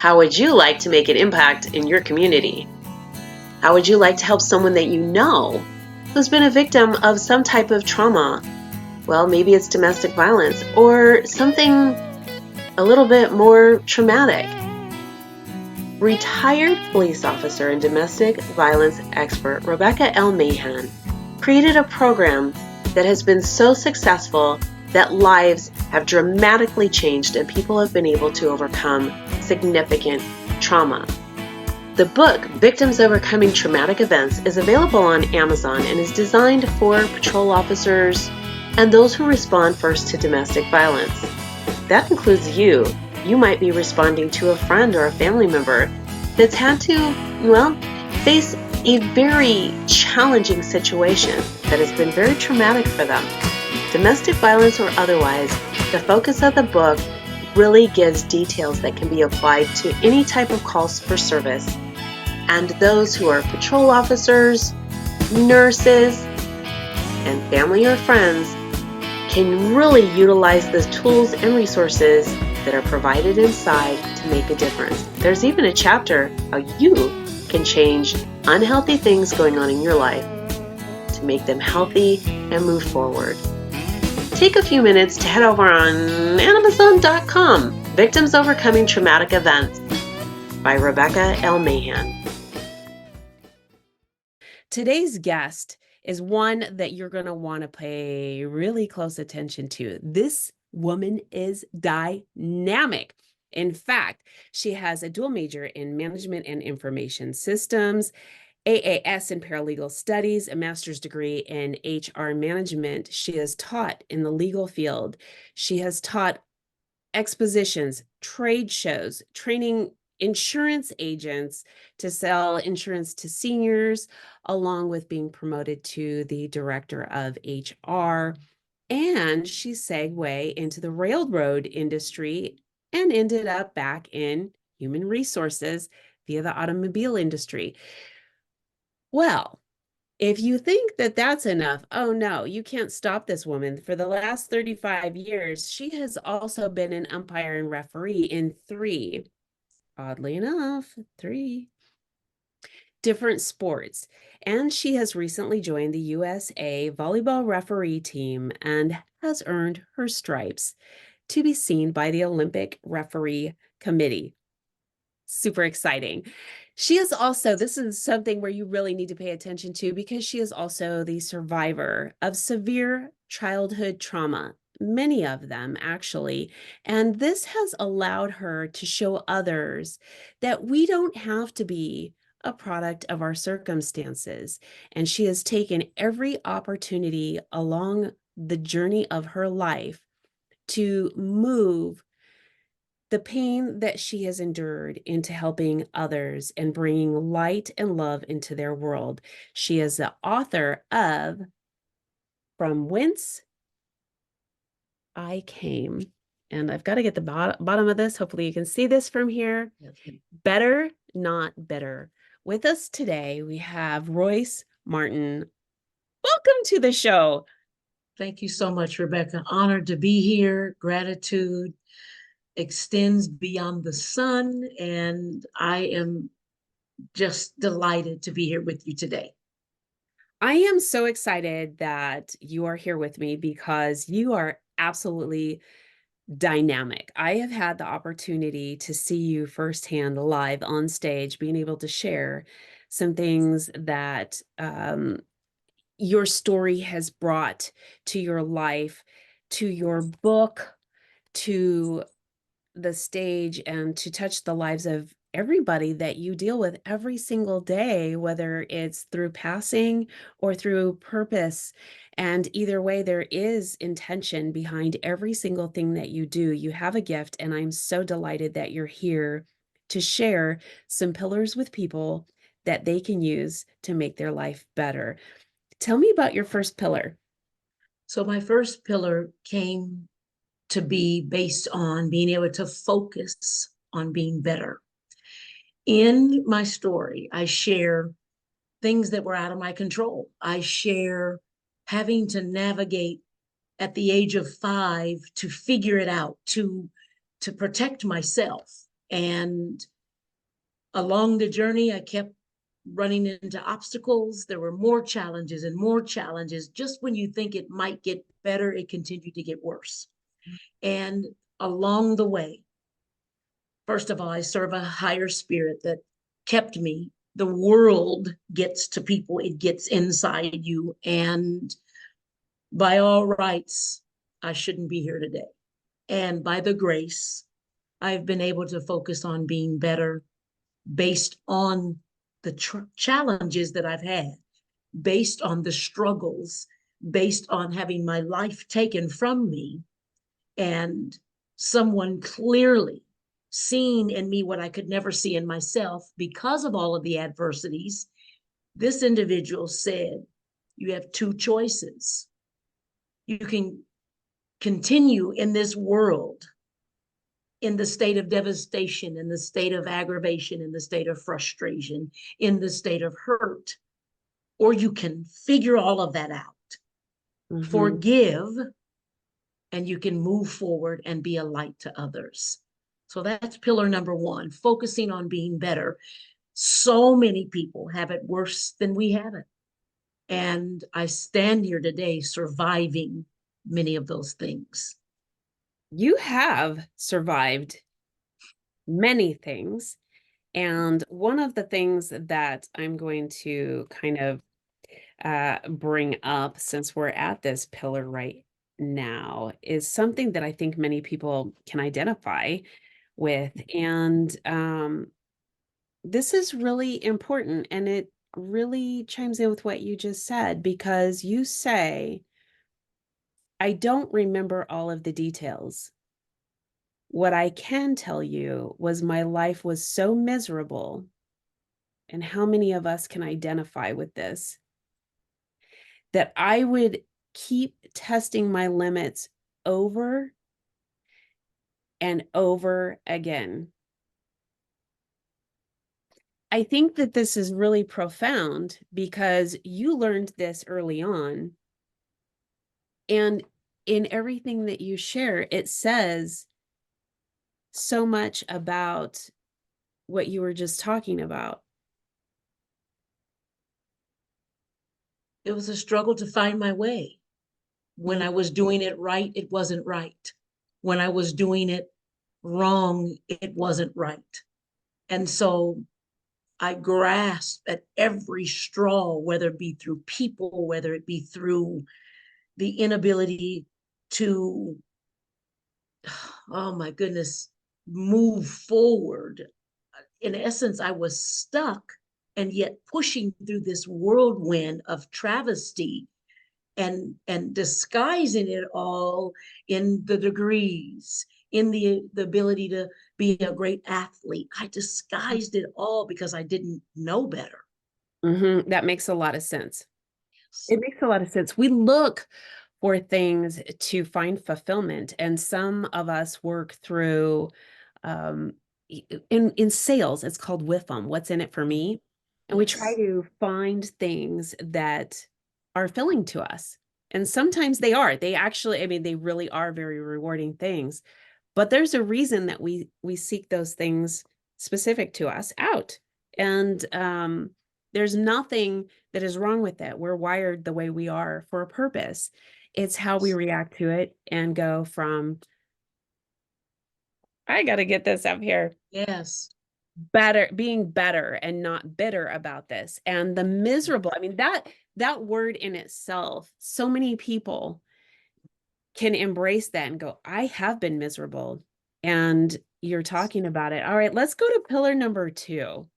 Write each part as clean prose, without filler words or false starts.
How would you like to make an impact in your community? How would you like to help someone that you know who's been a victim of some type of trauma? Well, maybe it's domestic violence or something a little bit more traumatic. Retired police officer and domestic violence expert Rebecca L. Mahan created a program that has been so successful that lives have dramatically changed and people have been able to overcome significant trauma. The book, Victims Overcoming Traumatic Events, is available on Amazon and is designed for patrol officers and those who respond first to domestic violence. That includes you. You might be responding to a friend or a family member that's had to, face a very challenging situation that has been very traumatic for them. Domestic violence or otherwise, the focus of the book really gives details that can be applied to any type of calls for service. And those who are patrol officers, nurses, and family or friends can really utilize the tools and resources that are provided inside to make a difference. There's even a chapter how you can change unhealthy things going on in your life to make them healthy and move forward. Take a few minutes to head over on Amazon.com, Victims Overcoming Traumatic Events by Rebecca L. Mahan. Today's guest is one that you're going to want to pay really close attention to. This woman is dynamic. In fact, she has a dual major in management and information systems, AAS in paralegal studies, a master's degree in HR management. She has taught in the legal field. She has taught expositions, trade shows, training insurance agents to sell insurance to seniors, along with being promoted to the director of HR. And she segued into the railroad industry and ended up back in human resources via the automobile industry. Well, if you think that that's enough, oh no, you can't stop this woman. For the last 35 years, she has also been an umpire and referee in oddly enough, three different sports. And she has recently joined the USA volleyball referee team and has earned her stripes to be seen by the Olympic Referee Committee. Super exciting. She is also, this is something where you really need to pay attention to because she is also the survivor of severe childhood trauma, many of them actually. And this has allowed her to show others that we don't have to be a product of our circumstances. And she has taken every opportunity along the journey of her life to move the pain that she has endured into helping others and bringing light and love into their world. She is the author of From Whence I Came. And I've got to get the bottom of this. Hopefully you can see this from here. Better, not bitter. With us today, we have Royce Martin. Welcome to the show. Thank you so much, Rebecca. Honored to be here. Gratitude extends beyond the sun, and I am just delighted to be here with you today. I am so excited that you are here with me because you are absolutely dynamic. I have had the opportunity to see you firsthand live on stage, being able to share some things that your story has brought to your life, to your book, to the stage, and to touch the lives of everybody that you deal with every single day, whether it's through passing or through purpose. And either way, there is intention behind every single thing that you do. You have a gift, and I'm so delighted that you're here to share some pillars with people that they can use to make their life better. Tell me about your first pillar. So, my first pillar came to be based on being able to focus on being better. In my story, I share things that were out of my control. I share having to navigate at the age of 5 to figure it out, to protect myself. And along the journey, I kept running into obstacles. There were more challenges and more challenges. Just when you think it might get better, it continued to get worse. And along the way, first of all, I serve a higher spirit that kept me. The world gets to people, it gets inside you. And by all rights, I shouldn't be here today. And by the grace, I've been able to focus on being better based on the challenges that I've had, based on the struggles, based on having my life taken from me, and someone clearly seeing in me what I could never see in myself because of all of the adversities. This individual said, you have two choices. You can continue in this world in the state of devastation, in the state of aggravation, in the state of frustration, in the state of hurt, or you can figure all of that out, forgive, and you can move forward and be a light to others. So that's pillar number one, focusing on being better. So many people have it worse than we have it. And I stand here today surviving many of those things. You have survived many things. And one of the things that I'm going to kind of bring up, since we're at this pillar right now, is something that I think many people can identify with. And this is really important. And it really chimes in with what you just said, because you say, I don't remember all of the details. What I can tell you was my life was so miserable. And how many of us can identify with this? That I would keep testing my limits over and over again. I think that this is really profound because you learned this early on. And in everything that you share, it says so much about what you were just talking about. It was a struggle to find my way. When I was doing it right, it wasn't right. When I was doing it wrong, it wasn't right. And so I grasped at every straw, whether it be through people, whether it be through the inability to, oh my goodness, move forward. In essence, I was stuck and yet pushing through this whirlwind of travesty and disguising it all in the degrees, in the ability to be a great athlete. I disguised it all because I didn't know better. That makes a lot of sense. It makes a lot of sense. We look for things to find fulfillment, and some of us work through um, in sales, it's called WIFM, what's in it for me? And we try Yes. to find things that are filling to us. And sometimes they are. They actually, I mean, they really are very rewarding things. But there's a reason that we seek those things specific to us out. And there's nothing that is wrong with it. We're wired the way we are for a purpose. It's how we react to it and go from, I got to get this up here, Yes. better, being better and not bitter about this. And the miserable, I mean, that word in itself, so many people can embrace that and go, I have been miserable. And you're talking about it. All right, let's go to pillar number 2.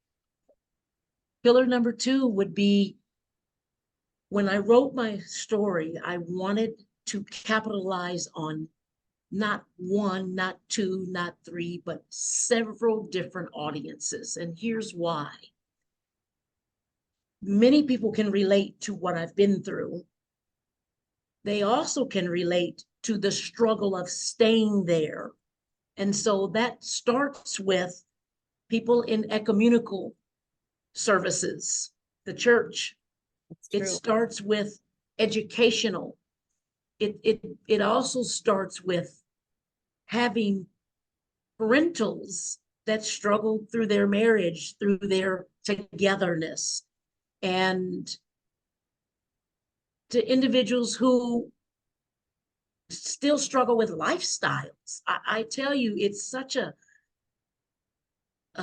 Pillar number two would be, when I wrote my story, I wanted to capitalize on not one, not two, not three, but several different audiences. And here's why. Many people can relate to what I've been through. They also can relate to the struggle of staying there. And so that starts with people in ecumenical services, the church. That's It true. starts with educational. It also starts with having parentals that struggled through their marriage, through their togetherness, and to individuals who still struggle with lifestyles. I tell you, it's such a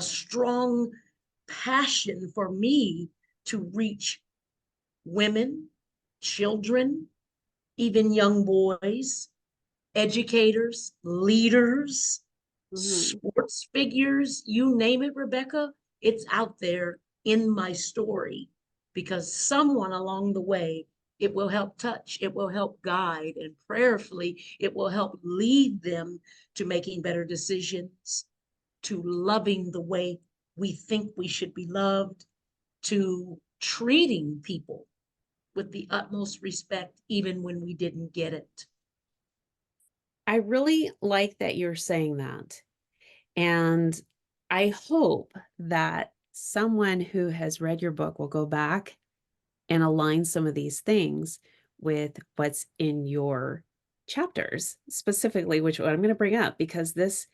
strong passion for me to reach women, children, even young boys, educators, leaders, Mhm. sports figures, you name it, Rebecca, it's out there in my story because someone along the way, it will help touch, it will help guide, and prayerfully, it will help lead them to making better decisions, to loving the way we think we should be loved, to treating people with the utmost respect, even when we didn't get it. I really like that you're saying that. And I hope that someone who has read your book will go back and align some of these things with what's in your chapters, specifically, which what I'm going to bring up, because this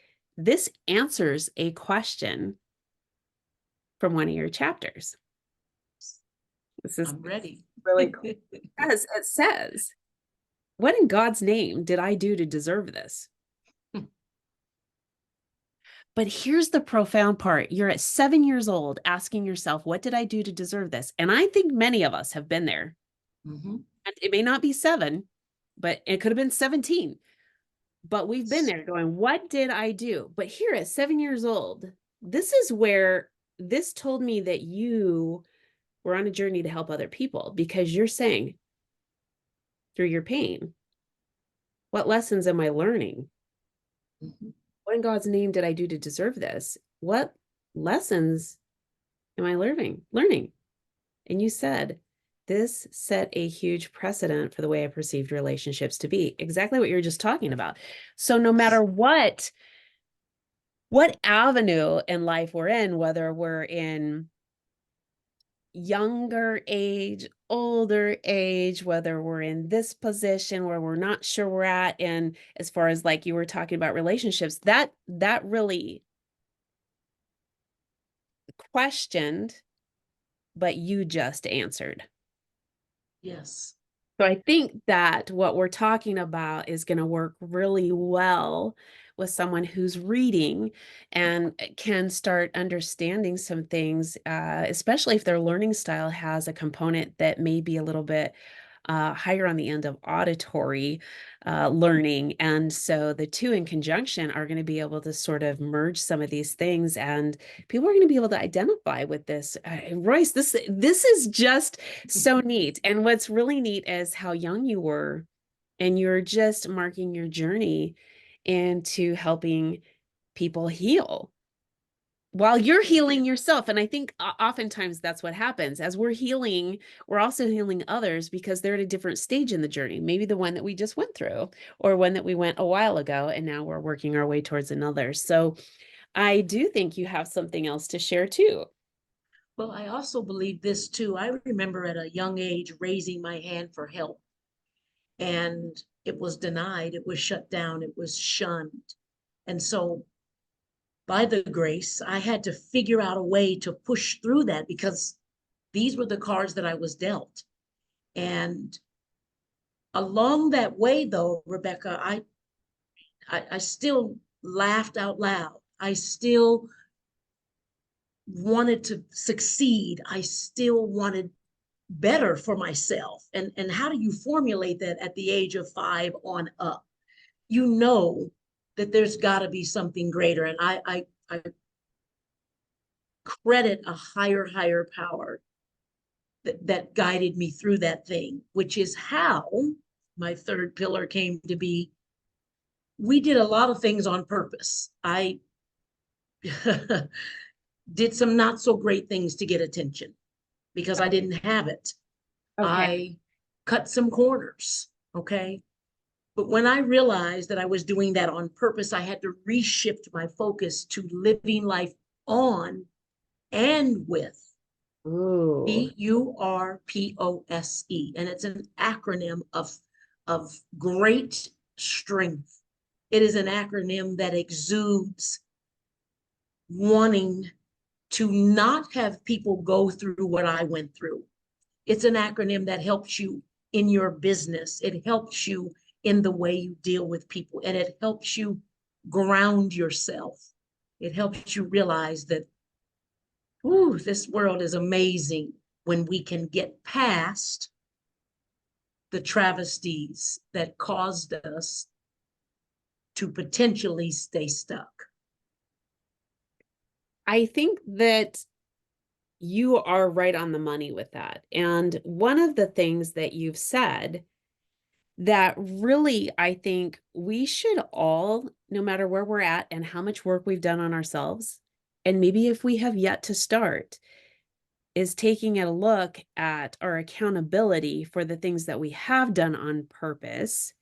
answers a question from one of your chapters. This is I'm ready. really cool. As it says, what in God's name did I do to deserve this? But here's the profound part. You're at 7 years old asking yourself, what did I do to deserve this? And I think many of us have been there. Mhm. And it may not be 7, but it could have been 17. But we've been there going, what did I do? But here at 7 years old, this is where this told me that you were on a journey to help other people because you're saying through your pain, what lessons am I learning? Mhm. What in God's name did I do to deserve this? What lessons am I learning? And you said, this set a huge precedent for the way I perceived relationships to be. Exactly what you're just talking about. So no matter what avenue in life we're in, whether we're in younger age, older age, whether we're in this position where we're not sure we're at, and as far as like you were talking about relationships, that really questioned, but you just answered. Yes. So I think that what we're talking about is going to work really well with someone who's reading and can start understanding some things, especially if their learning style has a component that may be a little bit higher on the end of auditory learning. And so the two in conjunction are going to be able to sort of merge some of these things, and people are going to be able to identify with this. Royce, this is just so neat. And what's really neat is how young you were, and you're just marking your journey into helping people heal while you're healing yourself. And I think oftentimes that's what happens. As we're healing, we're also healing others because they're at a different stage in the journey, maybe the one that we just went through or one that we went a while ago, and now we're working our way towards another. So I do think you have something else to share too. Well, I also believe this too. I remember at a young age raising my hand for help, and it was denied, it was shut down, it was shunned. And so, by the grace, I had to figure out a way to push through that because these were the cards that I was dealt. And along that way, though, Rebecca, I still laughed out loud. I still wanted to succeed. I still wanted better for myself. And how do you formulate that at the age of 5 on up? You know that there's got to be something greater. And I credit a higher power that guided me through that thing, which is how my third pillar came to be. We did a lot of things on purpose. I did some not so great things to get attention because I didn't have it. Okay. I cut some corners. Okay. But when I realized that I was doing that on purpose, I had to reshift my focus to living life on and with Ooh. PURPOSE. And it's an acronym of great strength. It is an acronym that exudes wanting to not have people go through what I went through. It's an acronym that helps you in your business. It helps you in the way you deal with people, and it helps you ground yourself. It helps you realize that, ooh, this world is amazing when we can get past the travesties that caused us to potentially stay stuck. I think that you are right on the money with that. And one of the things that you've said that really, I think we should all, no matter where we're at and how much work we've done on ourselves, and maybe if we have yet to start, is taking a look at our accountability for the things that we have done on purpose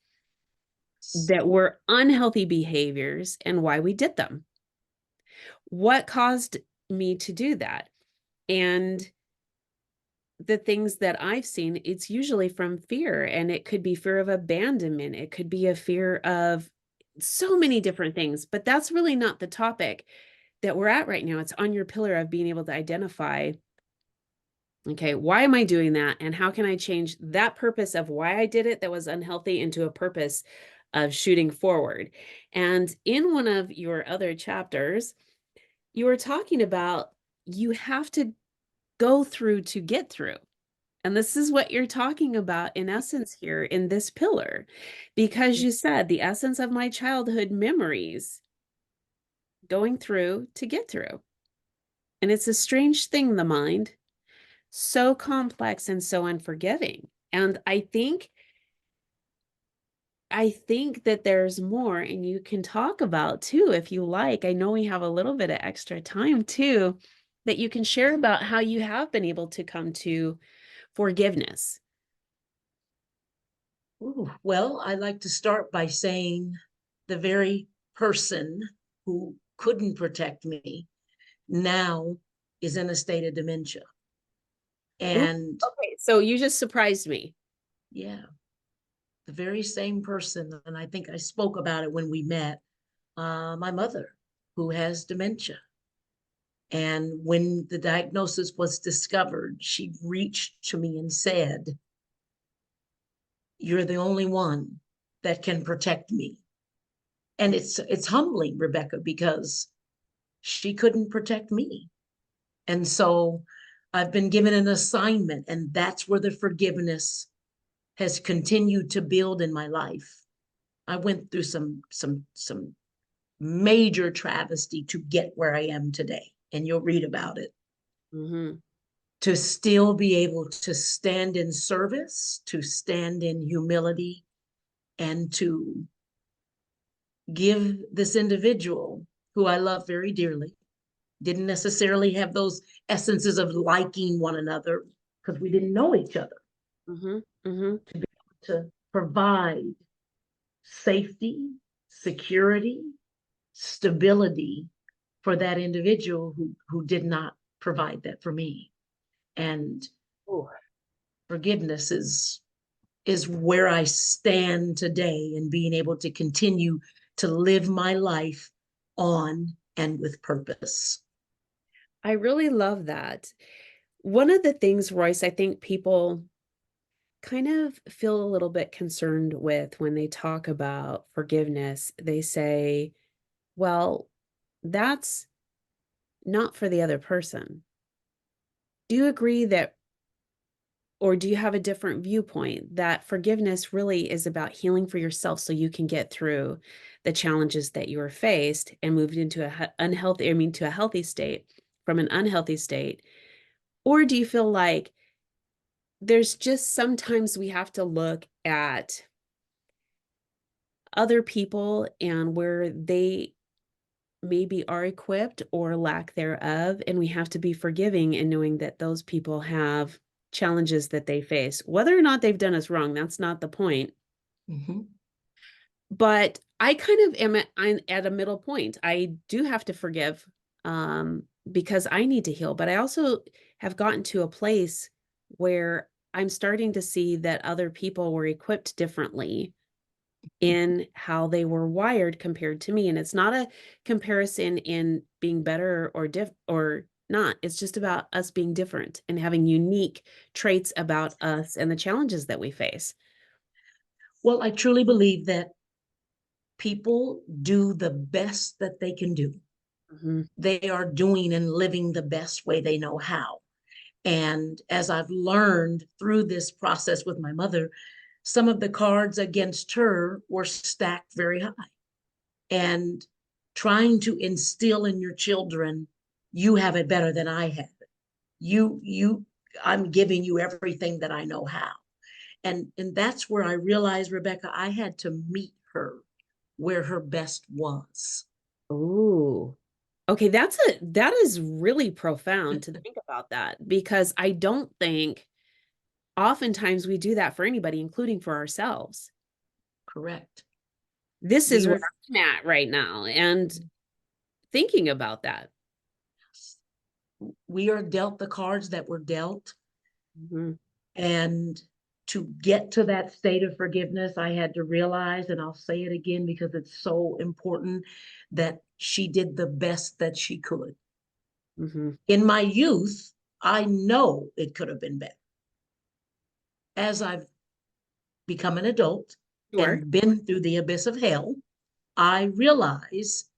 that were unhealthy behaviors and why we did them. What caused me to do that? And the things that I've seen, it's usually from fear, and it could be fear of abandonment. It could be a fear of so many different things, but that's really not the topic that we're at right now. It's on your pillar of being able to identify, okay, why am I doing that? And how can I change that purpose of why I did it that was unhealthy into a purpose of shooting forward? And in one of your other chapters, you were talking about you have to go through to get through. And this is what you're talking about in essence here in this pillar, because you said the essence of my childhood memories going through to get through. And it's a strange thing, the mind, so complex and so unforgiving. And I think that there's more, and you can talk about too, if you like. I know we have a little bit of extra time too, that you can share about how you have been able to come to forgiveness. Ooh, well, I like to start by saying the very person who couldn't protect me now is in a state of dementia. Ooh, And okay, so you just surprised me. yeah, the very same person, and I think I spoke about it when we met, my mother, who has dementia. And when the diagnosis was discovered, she reached to me and said, "You're the only one that can protect me." And it's humbling, Rebecca, because she couldn't protect me. And so I've been given an assignment, and that's where the forgiveness has continued to build in my life. I went through some major travesty to get where I am today, and you'll read about it. Mm-hmm. To still be able to stand in service, to stand in humility, and to give this individual who I love very dearly, didn't necessarily have those essences of liking one another because we didn't know each other, Mm-hmm. Mm-hmm. to provide safety, security, stability for that individual who did not provide that for me. And Ooh. forgiveness is where I stand today, and being able to continue to live my life on and with purpose. I really love that. One of the things, Royce, I think people kind of feel a little bit concerned with when they talk about forgiveness, they say, well, that's not for the other person. Do you agree that, or do you have a different viewpoint that forgiveness really is about healing for yourself so you can get through the challenges that you are faced and moved into to a healthy state from an unhealthy state? Or do you feel like there's just sometimes we have to look at other people and where they maybe are equipped or lack thereof, and we have to be forgiving and knowing that those people have challenges that they face, whether or not they've done us wrong, that's not the point. Mm-hmm. But I kind of am at a middle point. I do have to forgive because I need to heal, but I also have gotten to a place where I'm starting to see that other people were equipped differently in how they were wired compared to me. And it's not a comparison in being better or not. It's just about us being different and having unique traits about us and the challenges that we face. Well, I truly believe that people do the best that they can do. Mhm. They are doing and living the best way they know how. And as I've learned through this process with my mother, some of the cards against her were stacked very high. And trying to instill in your children, you have it better than I have it. I'm giving you everything that I know how. And that's where I realized, Rebecca, I had to meet her where her best was. Ooh. Okay, that is really profound to think about that because I don't think oftentimes we do that for anybody, including for ourselves. Correct. This We is where were I'm at right now and thinking about that. we are dealt the cards that were dealt. Mhm. And to get to that state of forgiveness, I had to realize, and I'll say it again because it's so important, that she did the best that she could. Mhm. In my youth, I know it could have been better. As I've become an adult Sure. and been through the abyss of hell, I realize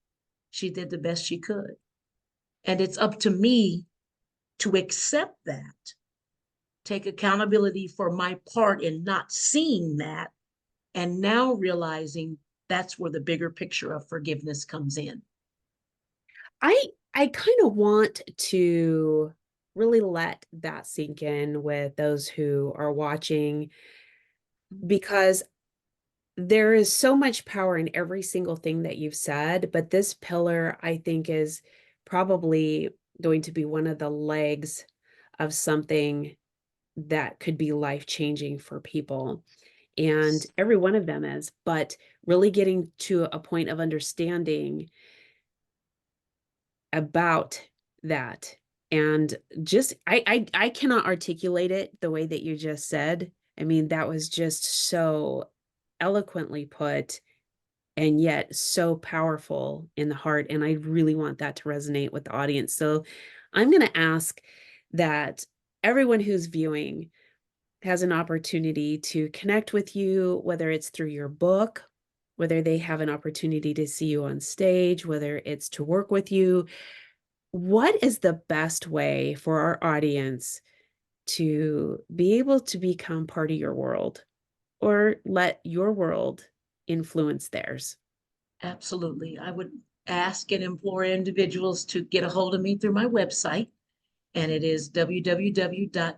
she did the best she could. And it's up to me to accept that, take accountability for my part in not seeing that, and now realizing that's where the bigger picture of forgiveness comes in. I I kind of want to really let that sink in with those who are watching because there is so much power in every single thing that you've said, but this pillar I think is probably going to be one of the legs of something that could be life-changing for people. And every one of them is, but really getting to a point of understanding about that. And just I cannot articulate it the way that you just said. I mean, that was just so eloquently put and yet so powerful in the heart. And I really want that to resonate with the audience. So I'm going to ask that everyone who's viewing has an opportunity to connect with you, whether it's through your book, whether they have an opportunity to see you on stage, whether it's to work with you. What is the best way for our audience to be able to become part of your world or let your world influence theirs? Absolutely. I would ask and implore individuals to get a hold of me through my website, and it is www.msroyce,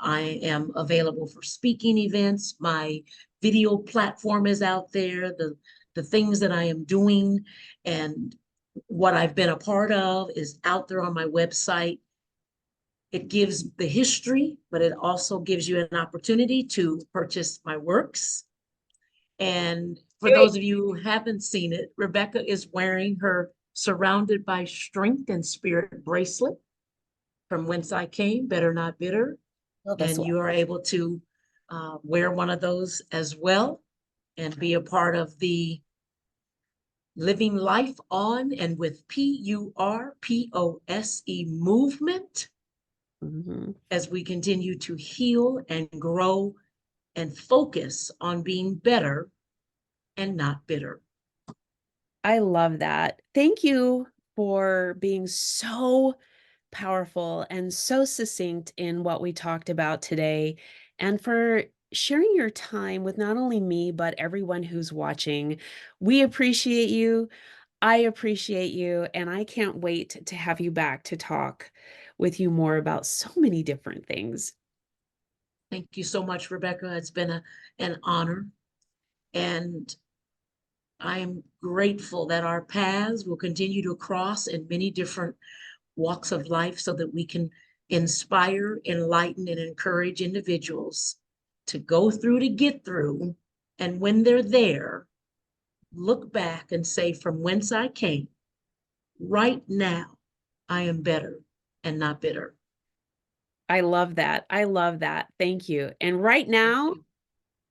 I am available for speaking events. My video platform is out there, the things that I am doing and what I've been a part of is out there on my website. It gives the history, but it also gives you an opportunity to purchase my works. And for Wait, those of you who haven't seen it, Rebecca is wearing her Surrounded by Strength and Spirit bracelet from Whence I Came, Better Not Bitter. well, this And one. you are able to wear one of those as well and be a part of the Living Life On and with PURPOSE movement Mhm. as we continue to heal and grow and focus on being better and not bitter. I love that. Thank you for being so powerful and so succinct in what we talked about today, and for sharing your time with not only me, but everyone who's watching. We appreciate you. I appreciate you, and I can't wait to have you back to talk with you more about so many different things. Thank you so much, Rebecca. It's been an honor. And I'm grateful that our paths will continue to cross in many different walks of life so that we can inspire, enlighten, and encourage individuals to go through to get through. And when they're there, look back and say, from whence I came, right now, I am better and not bitter. I love that. I love that. Thank you. And right Thank now, you.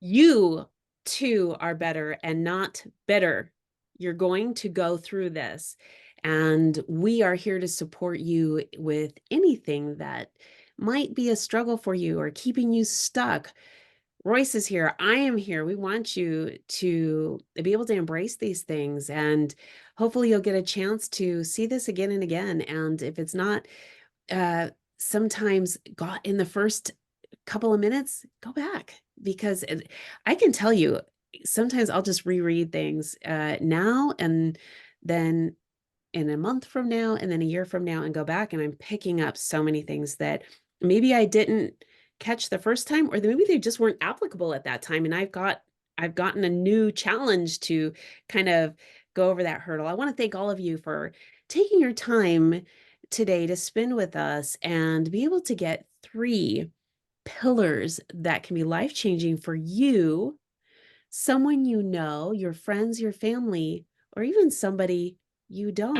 you too are better and not bitter. You're going to go through this, and we are here to support you with anything that might be a struggle for you or keeping you stuck. Royce is here. I am here. We want you to be able to embrace these things, and hopefully you'll get a chance to see this again and again. And if it's not, uh, sometimes got in the first couple of minutes, go back, because I can tell you, sometimes I'll just reread things now and then in a month from now and then a year from now and go back, and I'm picking up so many things that maybe I didn't catch the first time, or maybe they just weren't applicable at that time, and I've gotten a new challenge to kind of go over that hurdle. I want to thank all of you for taking your time today to spend with us and be able to get 3 pillars that can be life-changing for you, someone you know, your friends, your family, or even somebody you don't.